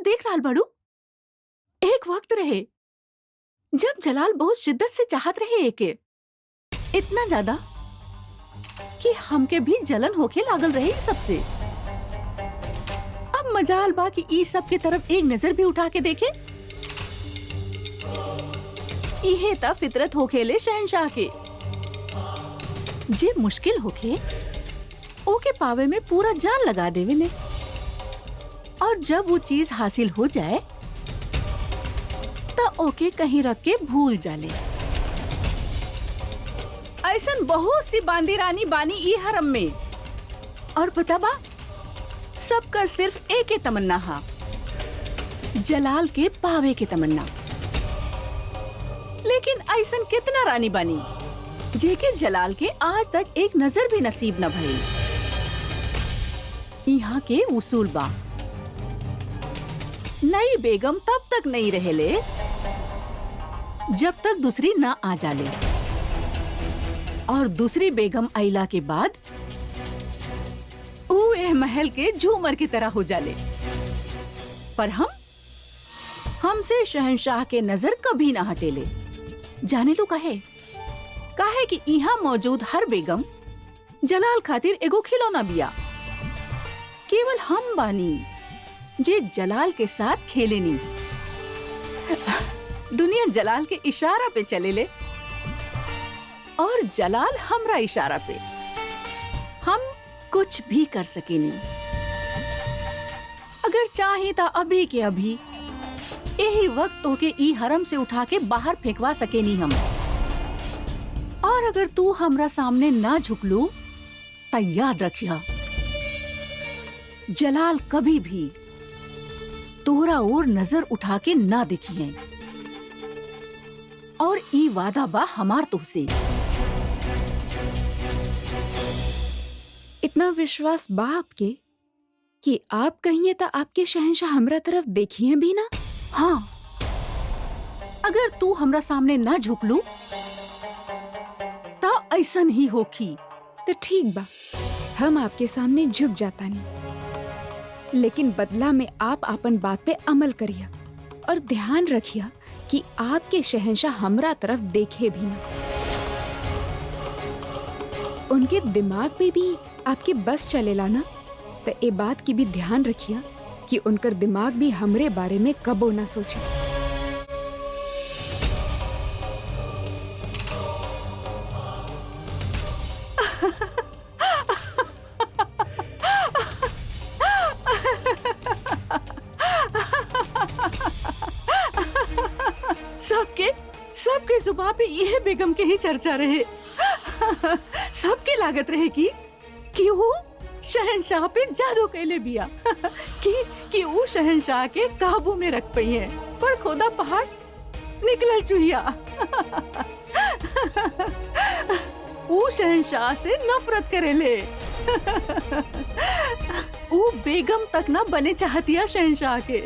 देख राल बड़ू, एक वक्त रहे जब जलाल बहुत शिद्दत से चाहत रहे एके, इतना ज्यादा कि हमके भी जलन होके लागल रहे ई सबसे। अब मजाल बा कि ई सब के तरफ एक नजर भी उठा के देखे। इहे ता फितरत होखेले शहंशाह के, जे मुश्किल होके ओके पावे में पूरा जान लगा देवेले, और जब वो चीज हासिल हो जाए तो ओके कहीं रख के भूल जाले। ऐसन बहुत सी बांदी रानी बानी ई हरम में, और पता बा सब कर सिर्फ एक तमन्ना हा, जलाल के पावे के तमन्ना। लेकिन ऐसन कितना रानी बानी जेके जलाल के आज तक एक नजर भी नसीब न भइल। यहाँ के उसूल बा, नई बेगम तब तक नहीं रहेले जब तक दूसरी ना आ जाले, और दूसरी बेगम आइला के बाद वो ए महल के झूमर की तरह हो जाले। पर हमसे शहंशाह के नजर कभी ना हटेले। जाने लो काहे कि यहाँ मौजूद हर बेगम जलाल खातिर एगो खिलौना बिया। केवल हम बानी जे जलाल के साथ खेलेनी। दुनिया जलाल के इशारा पे चलेले, और जलाल हमरा इशारा पे। हम कुछ भी कर सकेनी। अगर चाहे तो अभी के अभी यही वक्त तोके ई हरम से उठा के बाहर फेंकवा सकेनी हम। और अगर तू हमरा सामने ना झुकलू तो याद रखिया, जलाल कभी भी तोरा और नजर उठा के ना दिखिए। और ई वादा बा हमार तुझसे। इतना विश्वास बा आपके कि आप कहिए तो आपके शहंशाह हमरा तरफ देखिए भी ना। हाँ, अगर तू हमरा सामने ना झुकलू तो ऐसन ही होखी। तो ठीक बा, हम आपके सामने झुक जाता नहीं, लेकिन बदला में आप अपन बात पे अमल करिए और ध्यान रखिए कि आपके शहंशाह हमरा तरफ देखे भी ना। उनके दिमाग पे भी आपके बस चलेला ना, तो ए बात की भी ध्यान रखिए कि उनकर दिमाग भी हमरे बारे में कबो ना सोचे। सबके जुबान पे यह बेगम के ही चर्चा रहे। सबके लागत रहे कि वो शहंशाह पे जादू कैले बिया, कि वो शहंशाह के काबू में रख पई है। पर खोदा पहाड़ निकल चुहिया। वो शहंशाह से नफरत करेले। वो बेगम तक ना बने चाहतिया शहंशाह के।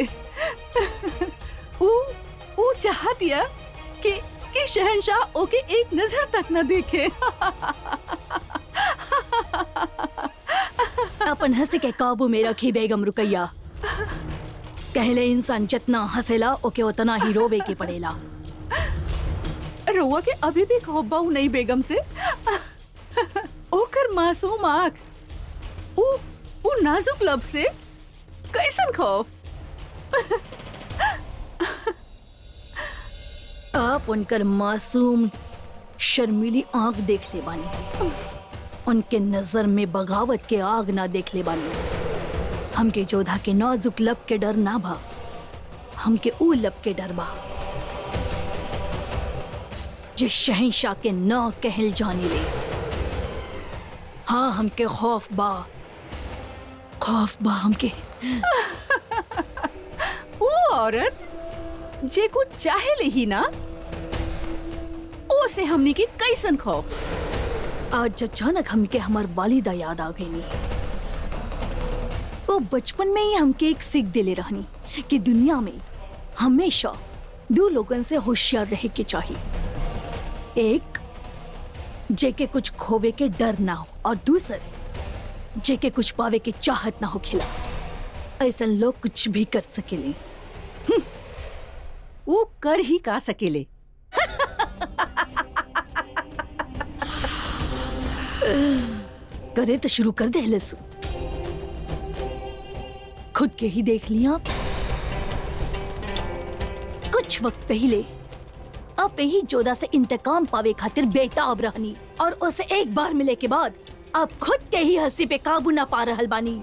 वो चाहतिया कि शहंशाह ओके एक नजर तक न देखे। अपन हंसी के काबू में रखी बेगम रुकैया। कहले इंसान जितना हंसेला ओके उतना ही रोवे के पड़ेला। रोवा के अभी भी खौफ बा नहीं बेगम से। ओकर मासूम आँख, वो नाजुक लब से कैसन खौफ। आप उनकर मासूम शर्मीली आंख देख ले बानी, उनके नजर में बगावत के आग ना देख ले बानी। हमके जोधा के नाजुक लब के डर ना बा, हमके ऊ लब के डर बा जिस शहंशाह के ना कहल जाने ले। हाँ, हमके खौफ बा हमके। वो औरत जे कुछ चाहे ले ही ना, ओ से हमनी के कैसन खौफ। आज अचानक हमके हमार वालिदा याद आ गई। वो बचपन में ही हमके एक सीख दिले रहनी कि दुनिया में हमेशा दो लोगन से होशियार रहे के चाहिए। एक जेके कुछ खोवे के डर ना हो, और दूसर जेके कुछ पावे के चाहत ना हो खिला। ऐसा लोग कुछ भी कर सकेले, वो कर ही का सकेले। करे तो शुरू कर दे लसु। खुद के ही देख लिया। कुछ वक्त पहले आप यही जोधा से इंतकाम पावे खातिर बेताब रहनी और उसे एक बार मिले के बाद आप खुद के ही हंसी पे काबू ना पा रहल बानी।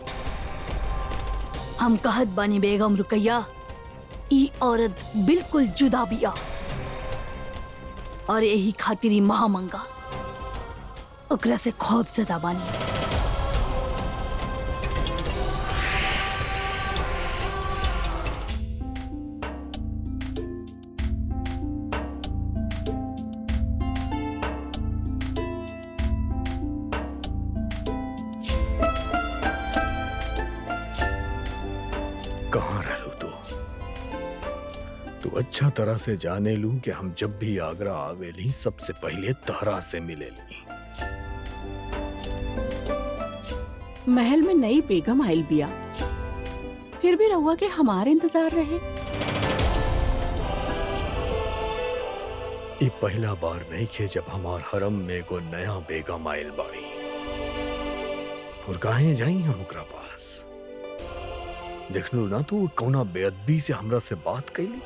हम कहत बानी बेगम रुकैया, ई औरत बिल्कुल जुदा बिया और यही खातिर ई महामंगा ओकरा से खौफजदा बानी। कहाँ रहलू तू अच्छा तरह से जाने लू कि हम जब भी आगरा आवेली सबसे पहले तहरा से मिलेली। महल में नई बेगम आयल बिया, फिर भी रहुआ के हमारे इंतजार रहे। ये पहला बार नहीं खे जब हमार हरम में एगो नया बेगम आयल बाड़ी और काहे जाई हम ओकरा पास। देखलू ना तू कौना बेअदबी से हमरा से बात कैली।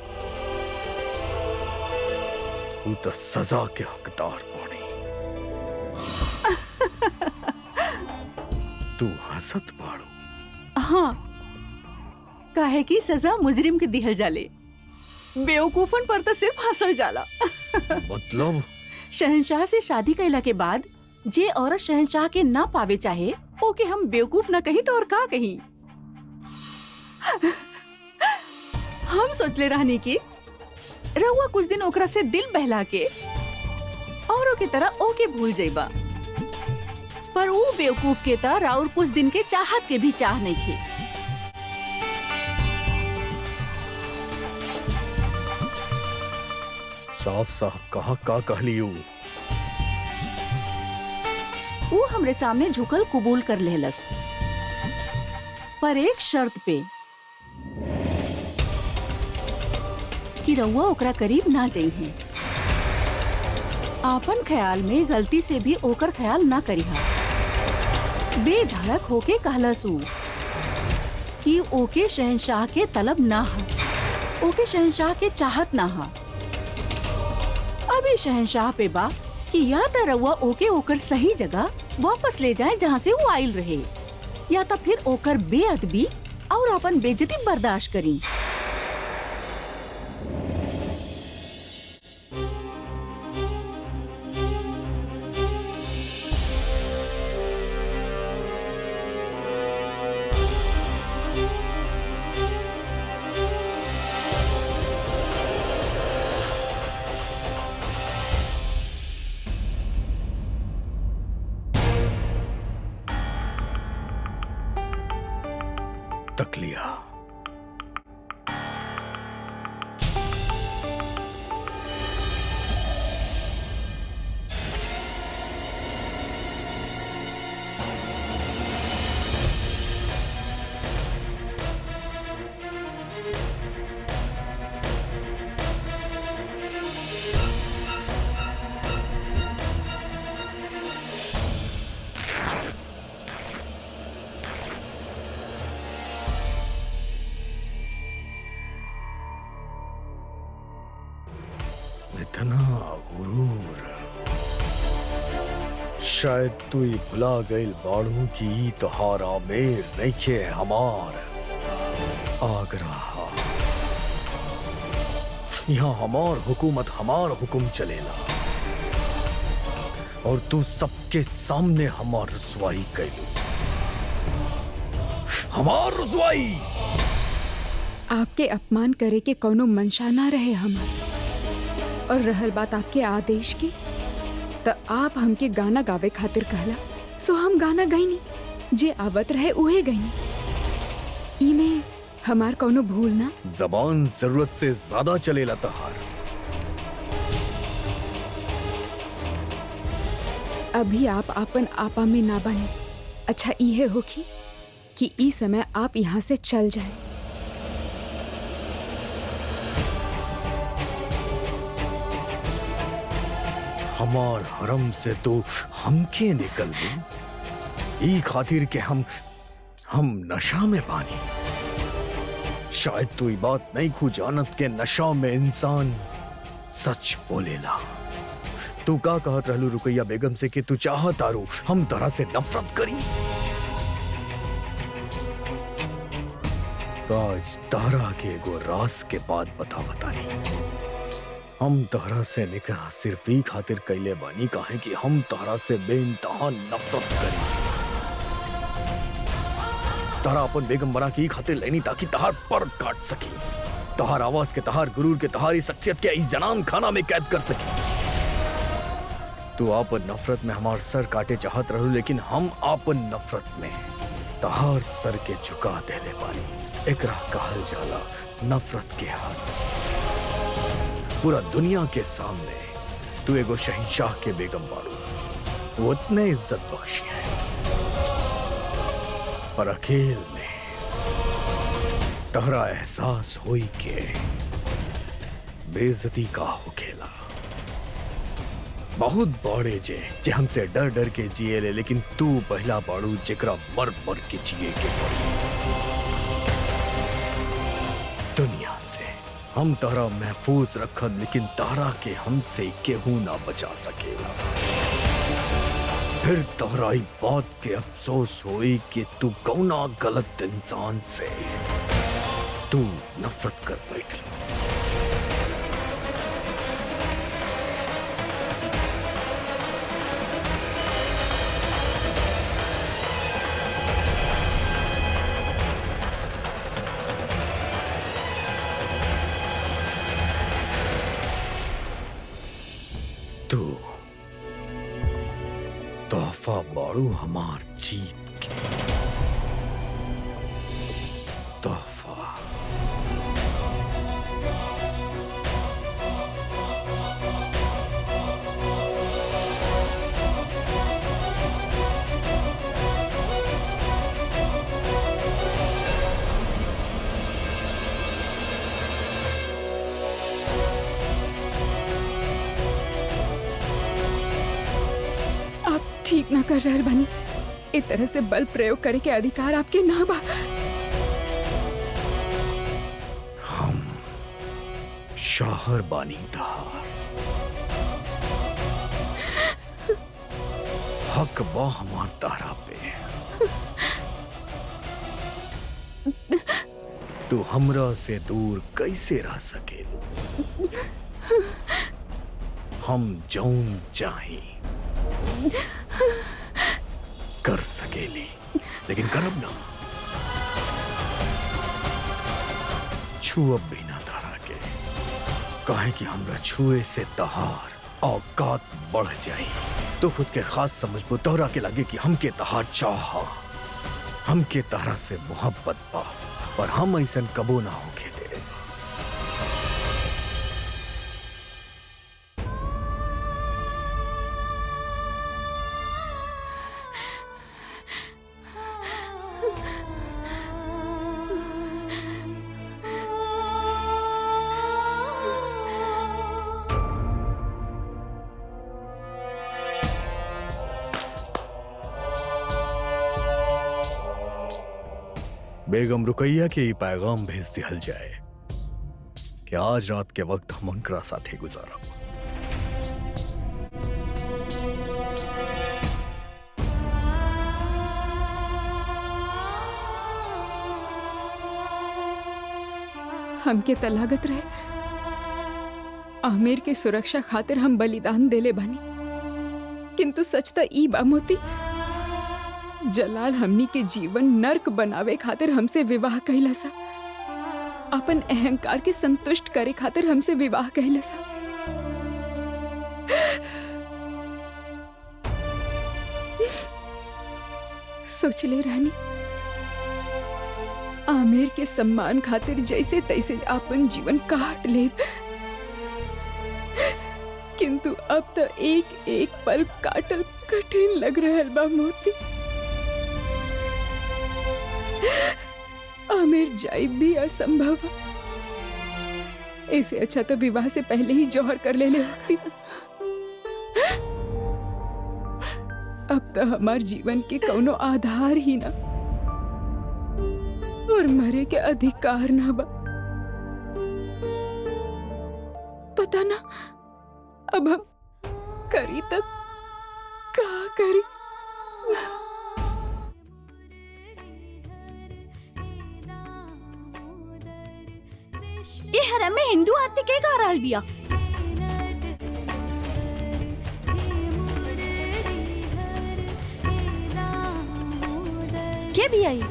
तू तो सजा के हकदार बाड़ी। तू हंसत बाड़ू। हाँ, काहे की सजा मुजरिम के दिहल जाले, बेवकूफन पर तो सिर्फ हंसल जाला। मतलब शहंशाह से शादी कैला के बाद जे औरत शहंशाह के ना पावे चाहे ओके हम बेवकूफ ना कही तो और का कही। हम सोचले रहनी कि रहुआ कुछ दिन ओकरा से दिल बहला के औरों की तरह ओके भूल जाइबा, पर वो बेवकूफ के तरह और कुछ दिन के चाहत के भी चाह नहीं थे। साफ साफ कहा का कहली ऊ। वो हमरे सामने झुकल कबूल कर लेहलस, पर एक शर्त पे कि रउआ ओकरा करीब ना जाइहे। आपन ख्याल में गलती से भी ओकर ख्याल ना करिहा। बेधड़क होके कहलस ऊ कि ओके शहंशाह के तलब ना हा, ओके शहंशाह के चाहत ना हा। अभी शहंशाह पे बा कि या तो रउआ ओके ओकर सही जगह वापस ले जाए जहाँ से वो आइल रहे, या तो फिर ओकर बेअदबी और अपन बेइज्जती बर्दाश्त करी। तक लिया। इतना गुरूर, शायद तू ही भुला गईल बाड़ू की तोहार आमेर नइखे हमार आगरा। यहाँ हमार हुकूमत हमार हुकुम चलेला और तू सबके सामने हमार रुसवाई कैलू, हमार रुसवाई। आपके अपमान करे के कोनो मंशा ना रहे हमार। और रहल बात आपके आदेश की, तो आप हमके गाना गावे खातिर कहला, सो हम गाना गईनी, जे आवत रहे उहे गईनी। इमे हमार कोनो भूल ना। जबान जरूरत से ज्यादा चलेला तहार। अभी आप आपन आपा में ना बने। अच्छा इहे होखी कि ई समय आप यहाँ से चल जाएं। हमार हरम से तो हमके निकल गई ई खातिर के हम नशा में पानी। शायद तू ये बात नहीं खू जानत के नशा में इंसान सच बोलेला। तू का कहत रहलू रुकैया बेगम से कि तू चाहत आरू हम तरह से नफरत करी। आज तारा के एगो राज के बाद बतानी। हम तारा से निकाह सिर्फ ही खातिर कैले बानी काहे कि हम तारा से बेइंतहा नफरत करी। तारा अपन बेगम बना की खातिर लेनी ताकि तहार पर काट सकी, तहार आवाज के, तहार गुरूर के, तहारी शख्सियत के इस जनान खाना में कैद कर सकी। तू आपन नफरत में हमार सर काटे चाहत रहू, लेकिन हम आपन नफरत में तहार सर के झुका देले बानी। एकरा कहल जाला नफरत के हाथ। पूरा दुनिया के सामने तू एगो शहंशाह के बेगम बारू, वो उतने इज्जत बख्शी है, पर अकेल में तहरा एहसास होई के बेइज्जती का हो खेला। बहुत बड़े जे हमसे डर डर के जिए ले, लेकिन तू पहला बाड़ू जेकरा मर मर के जिए के पड़ी। दुनिया से हम तारा महफूज रखन, लेकिन तारा के हमसे केहू ना बचा सकेला। फिर तोहरा ई बात के अफसोस होई कि तू कौना गलत इंसान से तू नफरत कर बैठ। तू तोहफा बाड़ू हमार जीत के तोहफा। ठीक ना कर रहल बानी। इस तरह से बल प्रयोग करे के अधिकार आपके ना बा। हम शाहर बानी तहार, हक बा हमार तारा पे। तू हमरा से दूर कैसे रह सकेलू? हम जौन चाही कर सकेली, लेकिन करब ना। छुअब भी ना तारा के, काहे कि हमरा छुए से तहार औकात बढ़ जाई। तो खुद के खास समझबो, तोहरा के लगे कि हमके तहार चाह, हमके तारा से मोहब्बत बा, पर हम ऐसन कबो ना होके दे। बेगम रुकैया के पैगाम भेज दिहल जाए कि आज रात के वक्त हम उनकरा साथे गुजारब। हमके तलागत रहे आमिर के सुरक्षा खातिर हम बलिदान देले बानी, किंतु सच त ई बा मोती, जलाल हमनी के जीवन नर्क बनावे खातिर हमसे विवाह कहला सा। अपन अहंकार के संतुष्ट करे खातिर हमसे विवाह कहला सा। सोच ले रानी, आमिर के सम्मान खातिर जैसे तैसे अपन जीवन काट ले, किंतु अब तो एक एक पल काटल कठिन लग रहल बा मोती। आमिर जाइब भी असंभव। इससे अच्छा तो विवाह से पहले ही जौहर कर ले होती। अब तो हमार जीवन के कौनो आधार ही ना और मरे के अधिकार ना बा। पता ना अब हम करी तक का करी। ये हरम में हिंदू आरती के गा रहल बिया। के भी आई?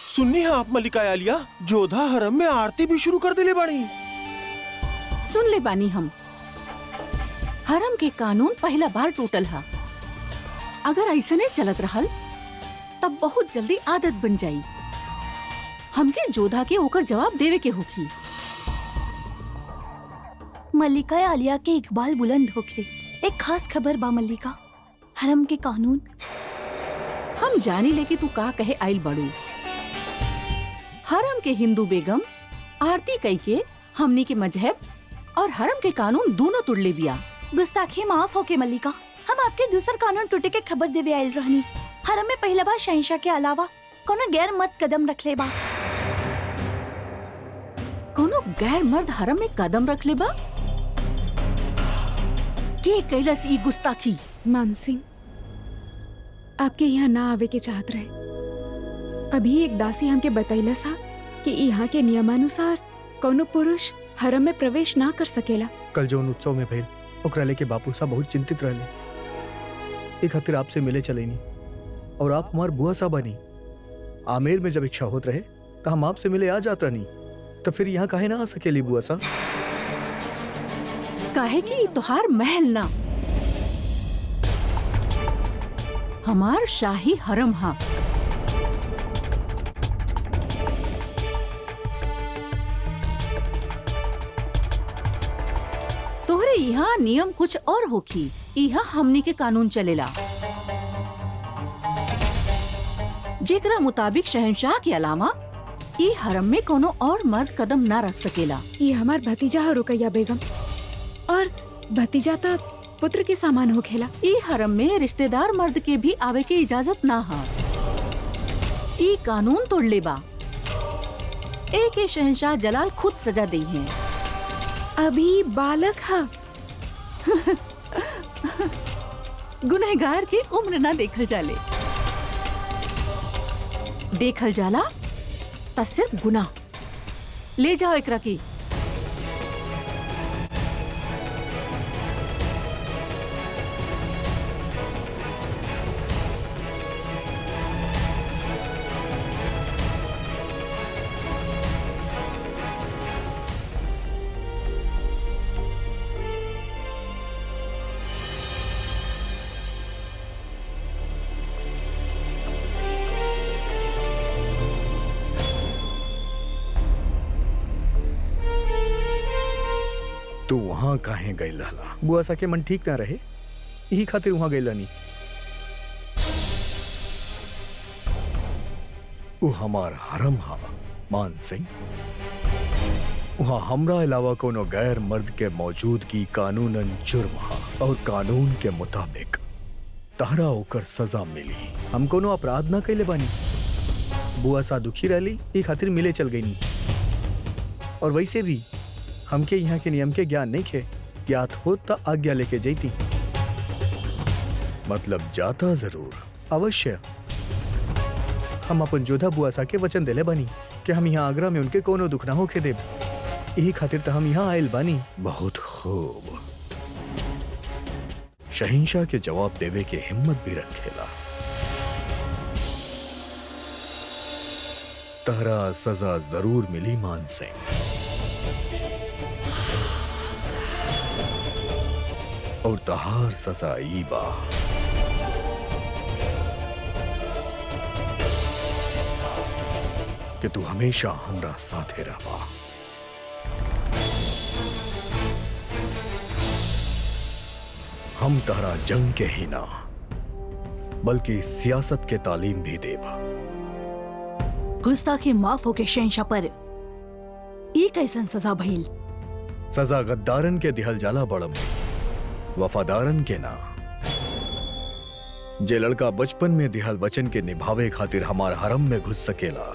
सुननी है आप मलिका आलिया, जोधा हरम में आरती भी शुरू कर दिले बाड़ी। सुन ले बानी हम, हरम के कानून पहला बार टूटल हा। अगर ऐसे नहीं चलत रहल तब बहुत जल्दी आदत बन जाई। हमके जोधा के ओकर जवाब देवे के होखी। मल्लिका आलिया के इकबाल बुलंद होके। एक खास खबर बा मल्लिका, हरम के कानून। हम जानी ले कि तू का कहे आइल बड़ू। हरम के हिंदू बेगम आरती कई के हमनी के मजहब और हरम के कानून दोनों तुड़ले बिया। गुस्ताखी माफ होके मल्लिका, हम आपके दूसर कानून टूटे के खबर देवे आयल रहनी। हरम में पहला बार शहंशाह के अलावा कोनो गैर मर्द कदम रख ले बा। कोनो गैर मर्द हरम में कदम रख ले बा? के कैलस ई गुस्ताखी? मानसिंह आपके यहाँ ना आवे के चाहत रहे। अभी एक दासी हमके बतैला सा कि यहाँ के नियमानुसार कोनो पुरुष हरम में प्रवेश ना कर सकेला। कल जौन उत्सव में भइल ओकरा लेके बापू साहब बहुत चिंतित रहले। एक खातिर आपसे मिले चलेनी और आप हमार बुआ साहब बनी। आमेर में जब इच्छा होत रहे तो हम आपसे मिले आ जात रहनी, तो फिर यहाँ काहे ना आ सकेली बुआ साहब? काहे कि ई तोहार महल ना, हमार शाही हरम हा। तोहरे यहाँ नियम कुछ और होखी, यहाँ हमनी के कानून चलेला जेकरा मुताबिक शहंशाह के अलावा ई हरम में कोनो और मर्द कदम ना रख सकेला। ये हमार भतीजा है रुकैया बेगम, और भतीजा तो पुत्र के सामान हो खेला। ई हरम में रिश्तेदार मर्द के भी आवे के इजाजत ना हा। ई कानून तोड़ले बा। एक शहंशाह जलाल खुद सजा दी है। अभी बालक है। गुनहगार की उम्र ना देखल जाले, देखल जाला त सिर्फ गुनाह। ले जाओ एकरा की। तू वहां काहे गइल रहला? बुआ सा के मन ठीक ना रहे, यही खातिर वहां गइल रहनी। वो हमार हरम हा मान सिंह। वहां हमरा अलावा कोनो गैर मर्द के मौजूदगी कानूनन जुर्म हा, और कानून के मुताबिक तहरा ओकर सजा मिली। हम कोनो अपराध ना कैले बानी। बुआ सा दुखी रहली, ई खातिर मिले चल गईनी। और वैसे भी हमके यहाँ के नियम के ज्ञान नहीं खे। ज्ञात हो तो आज्ञा लेके जैती। मतलब जाता जरूर अवश्य। हम अपन जोधा बुआ सा के वचन देले बानी कि हम यहाँ आगरा में उनके कोनो दुख ना होके देब। यही खातिर तो हम यहाँ आयल बानी। बहुत खूब। शहंशाह के जवाब देवे के हिम्मत भी रखेला। तहरा सजा जरूर मिली मान सिंह। और तहार सजा ई बा कि तू हमेशा हमरा साथे रहबा। हम तहरा जंग के ही ना बल्कि सियासत के तालीम भी देबा। गुस्ताखी माफ होके शहंशाह पर ई कैसन सजा भइल? सजा गद्दारन के दिहल जाला बड़म, वफादारन के ना। जे लड़का बचपन में दिहल वचन के निभावे खातिर हमार हरम में घुस सकेला,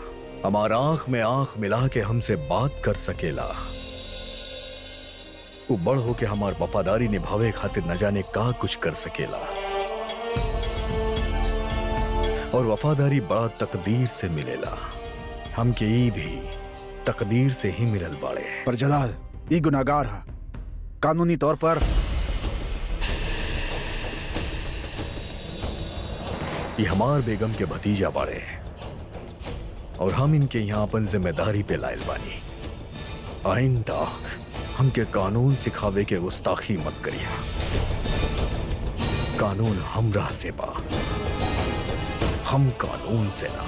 हमार आंख में आंख मिला के हमसे बात कर सकेला, वो बड़ होके हमार वफादारी निभावे खातिर न जाने का कुछ कर सकेला। और वफादारी बड़ा तकदीर से मिलेला। हमके ई भी तकदीर से ही मिलल बाड़े। पर जलाल, ये गुनाहगार है कानूनी तौर पर। ये हमार बेगम के भतीजा बाड़े और हम इनके यहाँ अपन जिम्मेदारी पे लायल बानी। आइंदा हमके कानून सिखावे के गुस्ताखी मत करिया। कानून हमरा से बा, हम कानून से ना।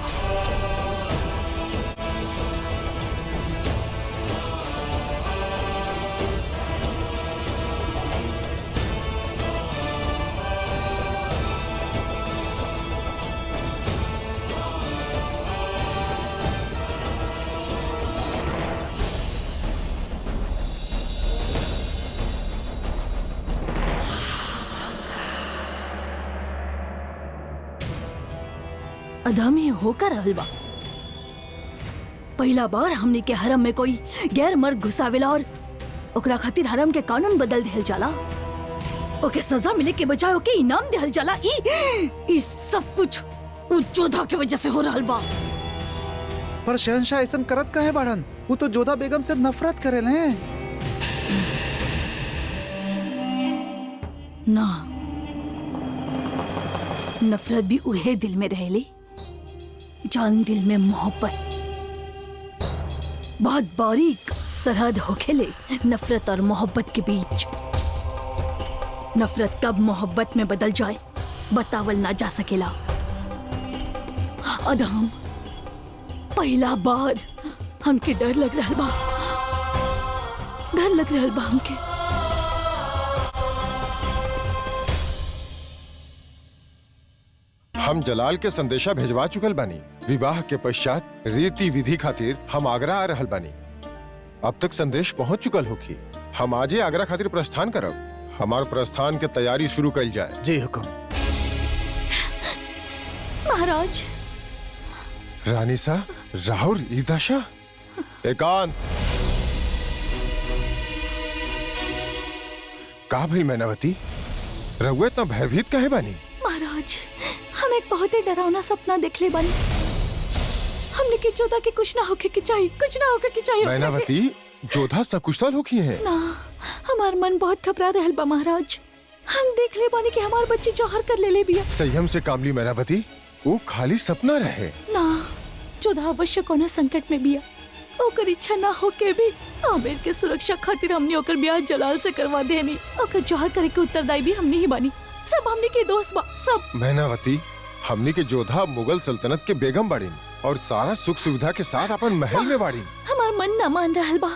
अधमी होकर रहल बा। पहला बार हमने के हरम में कोई गैर मर्द घुसावेला और ओकरा खातिर हरम के कानून बदल दिहल जाला। ओके सजा मिले के बजाय ओके इनाम दिहल जाला। ई सब कुछ उ जोधा के वजह से हो रहल बा। पर शहंशाह ऐसन करत काहे बाड़न? वो तो जोधा बेगम से नफरत करेले। ना, नफरत भी उहे दिल में रहेली जान दिल में मोहब्बत। बहुत बारीक सरहद होखेले नफरत और मोहब्बत के बीच। नफरत कब मोहब्बत में बदल जाए बतावल ना जा सकेला। अदम, पहला बार हमके डर लग रहा बा, डर लग रहा बा हमके। हम जलाल के संदेशा भेजवा चुकल बानी। विवाह के पश्चात रीति विधि खातिर हम आगरा आ रहल बानी। अब तक संदेश पहुंच चुकल होखी। हम आजे आगरा खातिर प्रस्थान करब। हमार प्रस्थान के तैयारी शुरू कइल जाए। जी हुक्म। महाराज। रानी सा, राहुल ई दशा। एकांत। का भइल मैनावती? रघुए इतना भयभीत काहे बानी? महाराज, हम एक बहुत ही डरावना सपना देख ले बानी। हमने के जोधा के कुछ ना होके के चाहिए, कुछ ना होके के चाहिए। मैनावती, जोधा सकुशल होखी है ना, हमार मन बहुत घबरा रहल बा महाराज। हम देख ले बानी कि हमार बच्ची जौहर कर ले बिया। संयम से काम ली मैनावती, वो खाली सपना रहे। ना, जोधा अवश्य कोनो संकट में बिया। ओकर इच्छा ना होके भी आमिर के सुरक्षा खातिर हमने ओकर ब्याह जलाल से करवा देनी। ओकर जौहर करे के उत्तरदायी भी हमने ही बानी। सब हमने के दोस्त बा, सब। मैनावती, हमने के जोधा मुगल सल्तनत के बेगम बाड़ीन और सारा सुख सुविधा के साथ अपन महल में बाड़ीन। हमार मन ना मान रहल बा।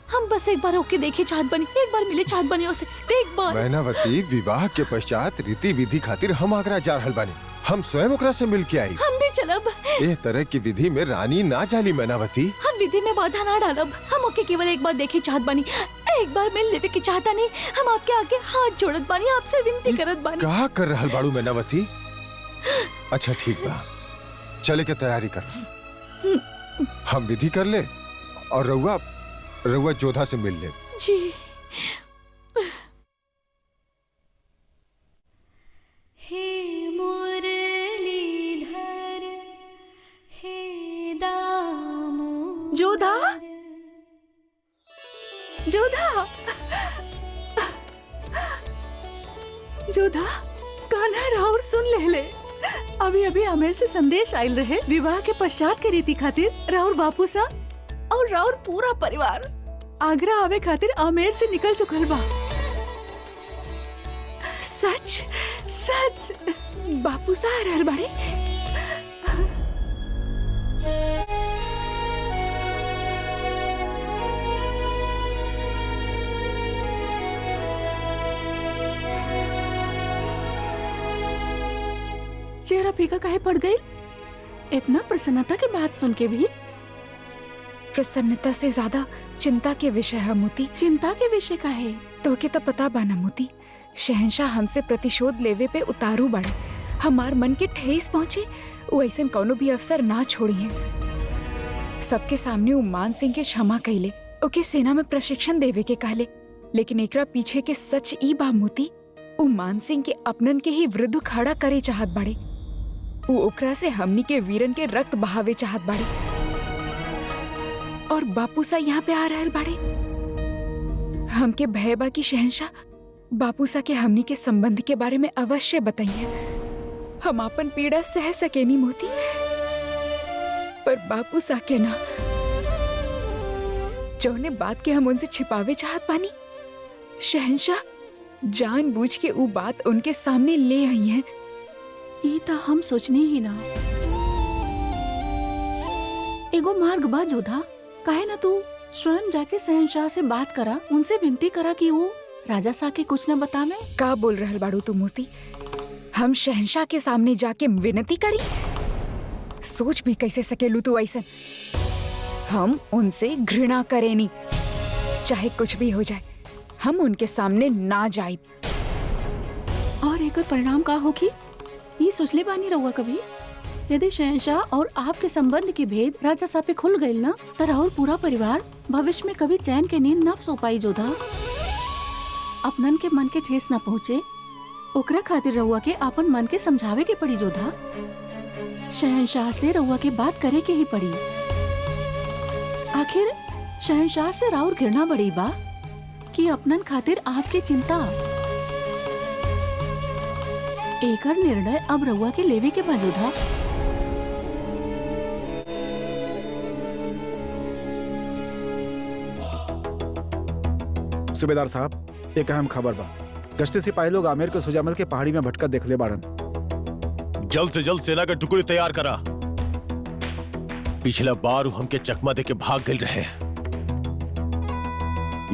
हम बस एक बार ओके देखे चाहत बनी, एक बार मिले चाहत बनी उसे, एक बार। मैनावती, विवाह के पश्चात रीति विधि खातिर हम आगरा जा रहल बानी। हम स्वयं ओकरा से मिल के आई। हम भी चलब। एह तरह की विधि में रानी ना जाली मैनावती। हम विधि में बाधा ना डालब। हम ओके केवल एक बार देखे चाहत बानी, एक बार मिल लेवे की चाहता नहीं। हम आपके आगे हाथ जोड़त बानी, आपसे विनती करत बानी। क्या कर रहल बाड़ू मैनावती? अच्छा ठीक बा, चले के तैयारी कर। हम विधि कर ले और रउआ जोधा से मिल ले। जी। हे मुरलीधर, हे दामोदर। जोधा, जोधा, जोधा, कान्हा राउर सुन ले। अभी अभी आमिर से संदेश आयल रहे। विवाह के पश्चात के रीति खातिर राउर बापू सा और राउर पूरा परिवार आगरा आवे खातिर आमेर से निकल चुकल बा। सच सच बापू सा आ रहल बाड़े। चेहरा फीका काहे पड़ गई? इतना प्रसन्नता की बात सुन के भी प्रसन्नता से ज्यादा चिंता के विषय है मोती। चिंता के विषय का है। तो के तो पता बाना मोती, शहंशाह हमसे प्रतिशोध लेवे पे उतारू बाड़े। हमार मन के ठेस पहुंचे वो ऐसन कौनो भी अवसर ना छोड़ी है। सबके सामने वो मान सिंह के क्षमा कैले, ओके सेना में प्रशिक्षण देवे के कहले, लेकिन एकरा पीछे के सच ई बा मोती, वो मान सिंह के अपनन के ही विरुद्ध खड़ा करे चाहत बाड़े। वो ओकरा से हमनी के वीरन के रक्त बहावे चाहत बाड़े। और बापू सा यहाँ पे आ रहल बाड़े। हमके भय बा की शहंशाह बापू सा के हमनी के संबंध के बारे में अवश्य बताइए। हम अपन पीड़ा सह सकेनी मोती, पर बापू सा के ना। जौने बात के हम उनसे छिपावे चाहत बानी, शहंशाह जानबूझ के वो बात उनके सामने ले आई है। ई ता हम सोचनी ही ना। एगो मार्ग बा जोधा, काहे ना तू स्वयं जाके शहंशाह से बात करा, उनसे विनती करा कि वो राजा सा के कुछ न बतावे। का बोल रहल बाड़ू तू मोती? हम शहंशाह के सामने जाके विनती करी? सोच भी कैसे सकेलू तू ऐसन? हम उनसे घृणा करेनी, चाहे कुछ भी हो जाए हम उनके सामने ना जाइब। और एकर परिणाम का होगी ये सोचले बानी रहुआ कभी? यदि शहंशाह और आपके संबंध के भेद राजा साहब पे खुल गए ना, तो और पूरा परिवार भविष्य में कभी चैन के नींद न सो पाई जोधा। अपनन के मन के ठेस न पहुँचे, ओकरा खातिर रहुआ के अपन मन के समझावे के पड़ी जोधा। शहंशाह से रहुआ के बात करे के ही पड़ी। आखिर शहंशाह से राउर घृणा बड़ी बा कि अपनन खातिर आपके चिंता। एकर निर्णय अब रहुआ के लेवे के बा जोधा। सूबेदार साहब, एक अहम खबर बा। गश्ती सिपाही लोग आमेर के सुजामल के पहाड़ी में भटका देखले बाड़न। जल्द से जल्द सेना का टुकड़ी तैयार करा। पिछला बार हमके चकमा दे के भाग गए रहे,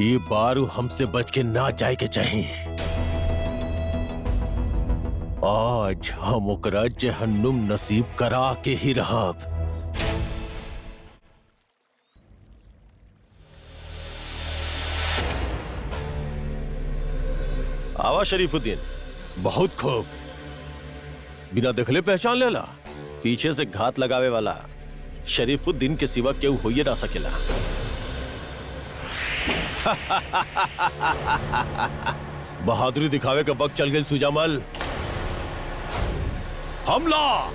ये बार हमसे बच के ना जाए के चाहिए। आज हम ओकरा जहन्नुम नसीब करा के ही रहब। आवा शरीफुद्दीन, बहुत खूब। बिना देखले पहचान लेला। पीछे से घात लगावे वाला शरीफुद्दीन के सिवा केहू होइए ना सकेला। बहादुरी दिखावे का वक्त चल गई सुजामल। हमला!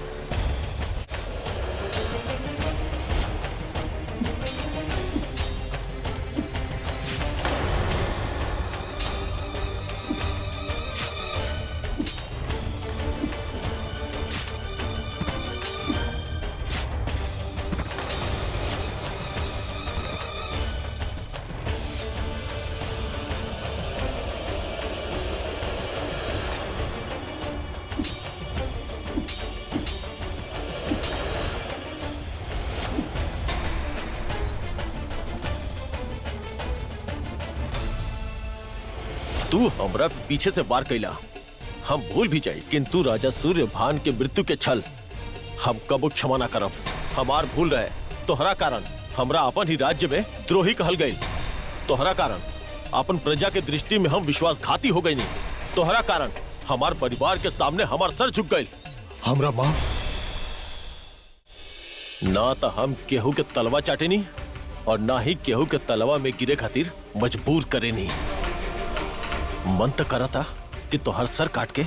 तू हमरा पीछे से वार कैला, हम भूल भी जाए, किंतु राजा सूर्यभान के मृत्यु के छल हम कबो क्षमा ना करब। हमार भूल रहे, तोहरा कारण हमरा अपन ही राज्य में द्रोही कहल गई। तोहरा कारण अपन प्रजा के दृष्टि में हम विश्वासघाती हो गई। नहीं, तोहरा कारण हमार परिवार के सामने हमार सर झुक गई। हमरा माफ ना तो हम केहू के तलवा चाटे नहीं और ना ही केहू के तलवा में गिरे खातिर मजबूर करे नहीं। मन तो करा था कि तोहर सर काट के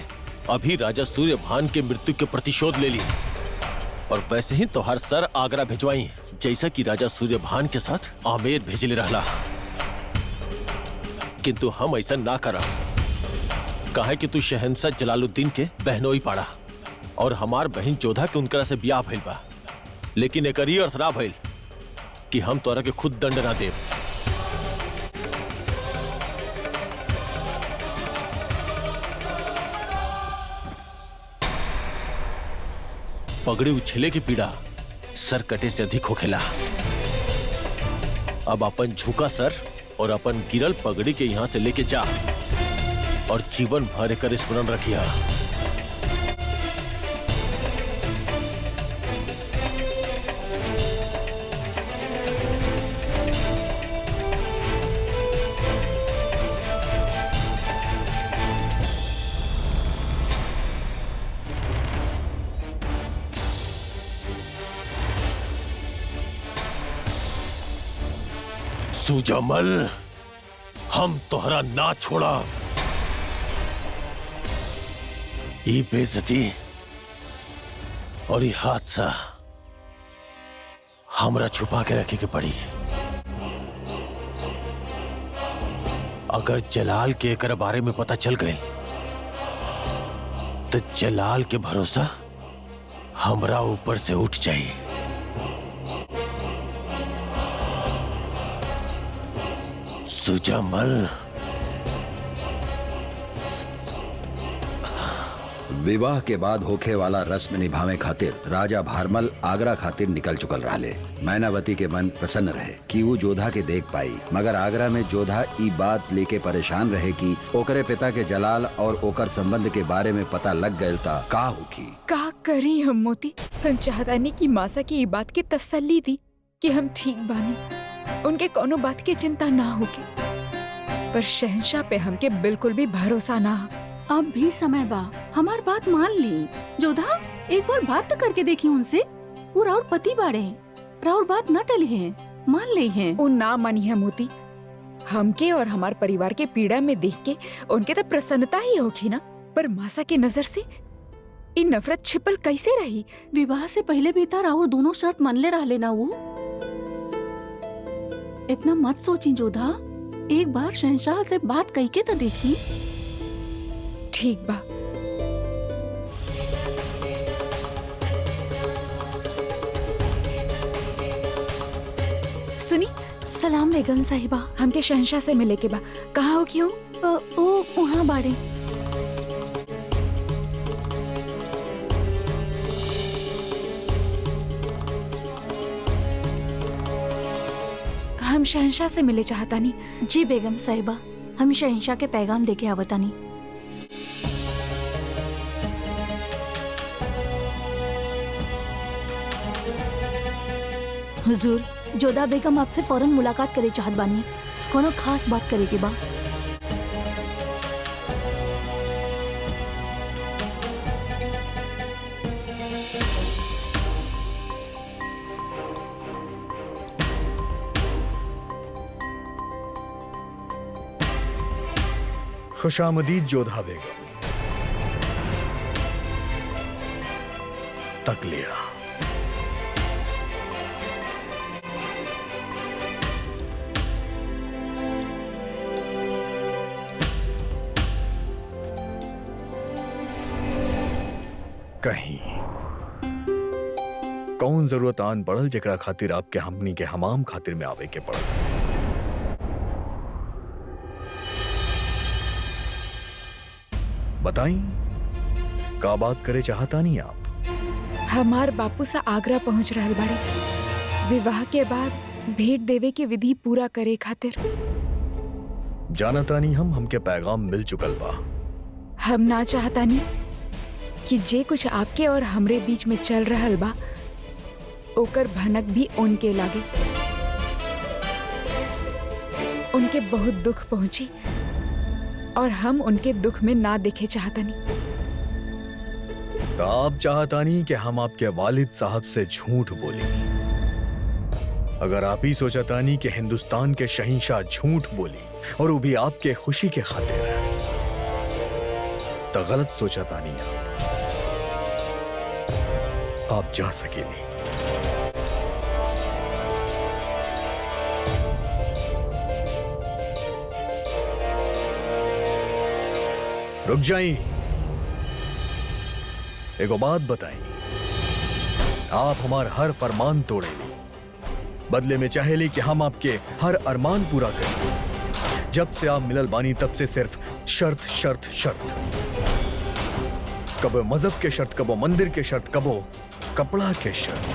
अभी राजा सूर्यभान के मृत्यु के प्रतिशोध ले ली और वैसे ही तोहर सर आगरा भिजवाई, जैसा कि राजा सूर्यभान के साथ आमेर भेजले रहला। किंतु हम ऐसा ना करा, काहे कि तू शहंशाह जलालुद्दीन के बहनोई पाड़ा और हमार बहन जोधा के उनकरा से ब्याह भइल बा। लेकिन एक अर्थ ना भइल कि हम तोरा के खुद दंड ना देब। पगड़ी उछले की पीड़ा सर कटे से अधिक होखेला। अब अपन झुका सर और अपन गिरल पगड़ी के यहां से लेके जा और जीवन भर कर स्मरण रखिया। सुजमल, हम तोहरा ना छोड़ा। ये बेइज्जती और ये हादसा हमरा छुपा के रखे के पड़ी। अगर जलाल के एकर बारे में पता चल गए तो जलाल के भरोसा हमरा ऊपर से उठ जाए। सुजमल, विवाह के बाद होखे वाला रस्म निभावे खातिर राजा भारमल आगरा खातिर निकल चुकल रहले। मैनावती के मन प्रसन्न रहे कि वो जोधा के देख पाई, मगर आगरा में जोधा ई बात लेके परेशान रहे कि ओकरे पिता के जलाल और ओकर संबंध के बारे में पता लग गए ता का होखी। का करी हम मोती, हम चाहतानी कि मासा की ई बात की तसल्ली दी कि हम ठीक बानी, उनके कोनो बात की चिंता ना होगी। पर शहंशाह पे हमके बिल्कुल भी भरोसा ना। अब भी समय बा, हमार बात मान ली। जोधा, एक बार बात तो करके देखी उनसे। वो राउर पति बाड़े, राउर बात न टली है, मान ले हैं। वो ना मानी है मोती। हमके और हमार परिवार के पीड़ा में देख के उनके तो प्रसन्नता ही होगी ना, पर मासा की नजर से इन नफरत छिपल कैसे रही? विवाह से पहले भी था राउर दोनों शर्त मान ले रहा ना। वो इतना मत सोची जोधा, एक बार शहंशाह से बात कही के तो देखी। ठीक बा। सुनी, सलाम बेगम साहिबा। हमके शहंशाह से मिले के बा। कहाँ हो क्यों? ओ वहाँ बाड़े। हम शहंशाह से मिले चाहतानी। जी बेगम साहिबा, हम शहंशाह के पैगाम लेके आवतानी। हुजूर, जोधा बेगम आपसे फौरन मुलाकात करे चाहत बानी, कोनो खास बात करे के बा। खुशामदीद जोधा बेगम। तक लिया। कहीं कौन जरूरत आन पड़ल जेकरा खातिर आपके हमनी के हमाम खातिर में आवे के पड़ल। बताई, का बात करे चाहता नहीं आप? हमार बापू सा आगरा पहुंच रहल बाड़े, विवाह के बाद भेंट देवे के विधि पूरा करे खातिर। जानता नहीं हमके पैगाम मिल चुकल बा। हम ना चाहता नहीं कि जे कुछ आपके और हमरे बीच में चल रहल बा ओकर भनक भी उनके लागे। उनके बहुत दुख पहुंची और हम उनके दुख में ना देखे चाहता नहीं। तो आप चाहता नहीं कि हम आपके वालिद साहब से झूठ बोले। अगर आप ही सोचता नहीं कि हिंदुस्तान के शहंशाह झूठ बोली और वो भी आपके खुशी के खातिर, तो गलत सोचता नहीं। आप जा सके नहीं। रुक जाइए, एगो बात बताई। आप हमार हर फरमान तोड़ेली, बदले में चाहेली कि हम आपके हर अरमान पूरा करें। जब से आप मिलल बानी तब से सिर्फ शर्त शर्त शर्त। कबो मजहब के शर्त, कबो मंदिर के शर्त, कबो कपड़ा के शर्त।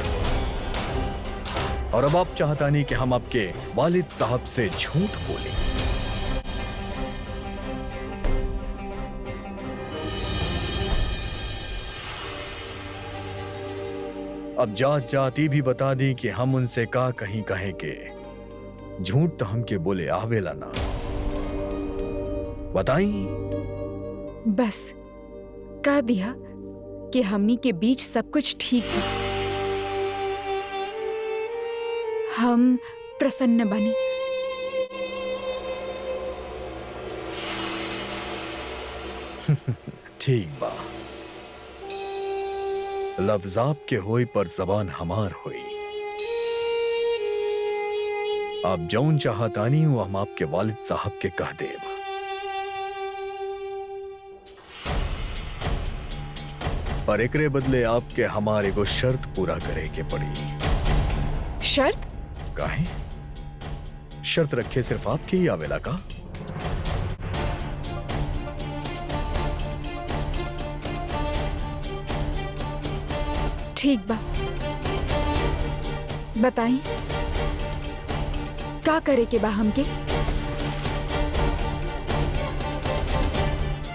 और अब आप चाहता नहीं कि हम आपके वालिद साहब से झूठ बोलें। अब जात जाती भी बता दी कि हम उनसे का कहीं कहे के झूठ तो हमके बोले आवेला ना। बताई। बस कह दिया कि हमनी के बीच सब कुछ ठीक है। हम प्रसन्न बनी। ठीक बा। लफ्ज आपके होई पर जबान हमार होई। आप जौन चाहतानी वो हम आपके वालिद साहब के कह देब। पर एकरे बदले आपके हमारे को शर्त पूरा करे के पड़ी। शर्त? काहे? शर्त रखे सिर्फ आपके ही आवेला का? ठीक बा, बताई का करे के बा हमके?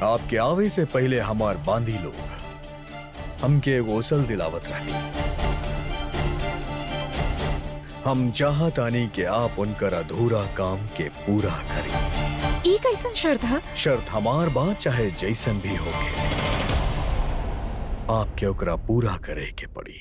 आपके आवे से पहले हमार बांदी लोग हमके एगो ओसल दिलावत रहली। हम चाहतानी कि आप उनकर अधूरा काम के पूरा करें। ई कैसन शर्त है? शर्त हमार बात चाहे जैसन भी होके आपके ओकरा पूरा करे के पड़ी।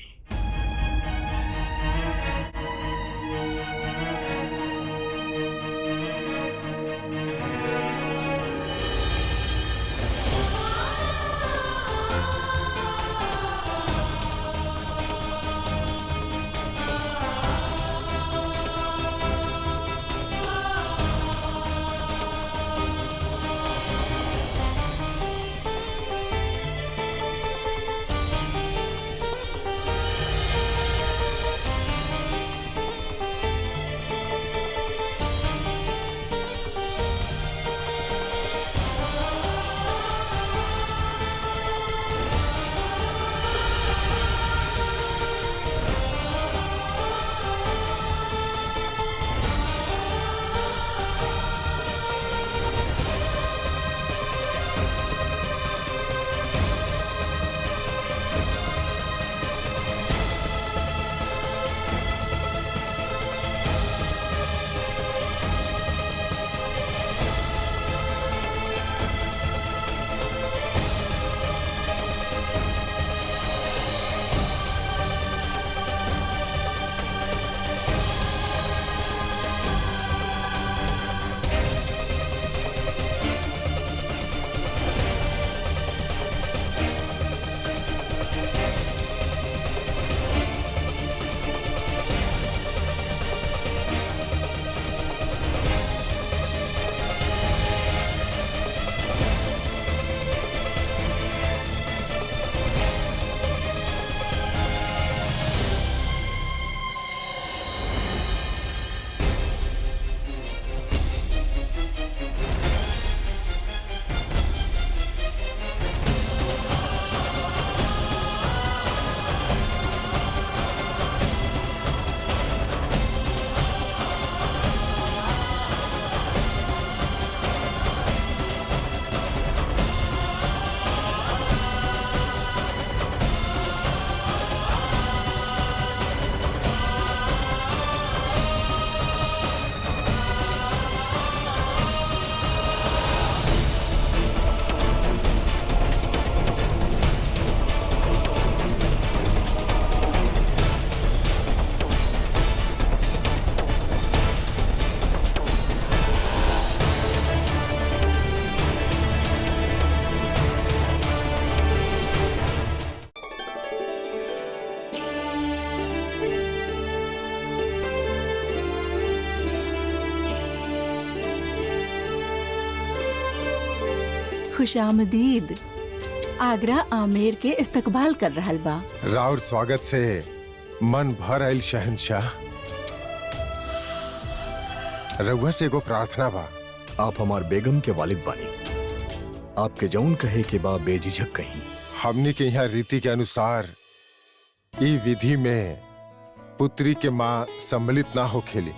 खुशामदीद। आगरा आमेर के इस्तकबाल कर रहल बा। राउर स्वागत से मन भर आयल शहंशाह। रउआ से एगो प्रार्थना बा। आप हमार बेगम के वालिद बानी। आपके जौन कहे के बा बेझिझक कहीं। हमने के यहाँ रीति के अनुसार ई विधि में पुत्री के माँ सम्मिलित ना हो खेली,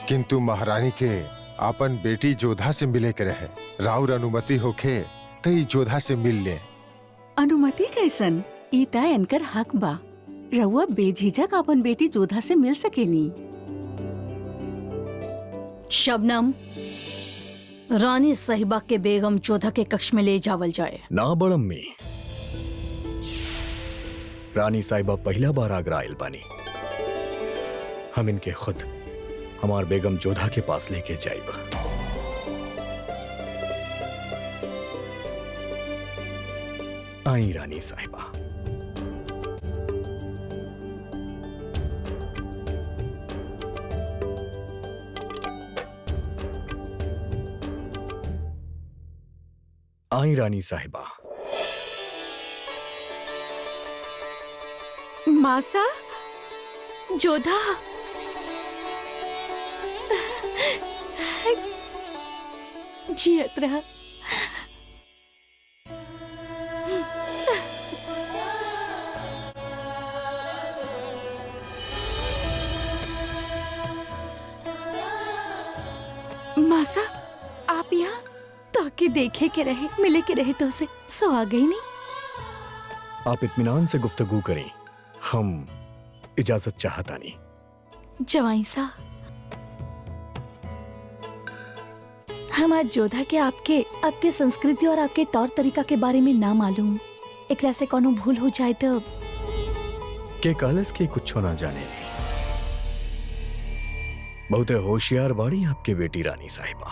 किंतु महारानी के अपन बेटी जोधा से मिले के रहे। राउर अनुमति होखे तो ई जोधा से मिल ले। अनुमति कैसन? ई तय इनकर हक बा। रउआ बेझिझक अपन बेटी जोधा से मिल सकेनी। शबनम, रानी साहिबा के बेगम जोधा के कक्ष में ले जावल जाए। ना बड़म में रानी साहिबा पहला बार आगरा आयल बानी। हम इनके खुद हमार बेगम जोधा के पास लेके जाइब। आई रानी साहिबा। आई रानी साहिबा। मासा, जोधा, जियत रहा। मासा, आप यहाँ? ताकि देखे के रहे, मिले के रहे तो से सो आ गई नहीं। आप इत्मीनान से गुफ्तगू करें, हम इजाजत चाहता नहीं। जवाई सा, हमार जोधा के आपके संस्कृति और आपके तौर तरीका के बारे में ना मालूम। एकरा से कोनो भूल हो जाए तो के कहलस के कुछ ना जाने ली। बहुत होशियार बाड़ी आपके बेटी रानी साहिबा।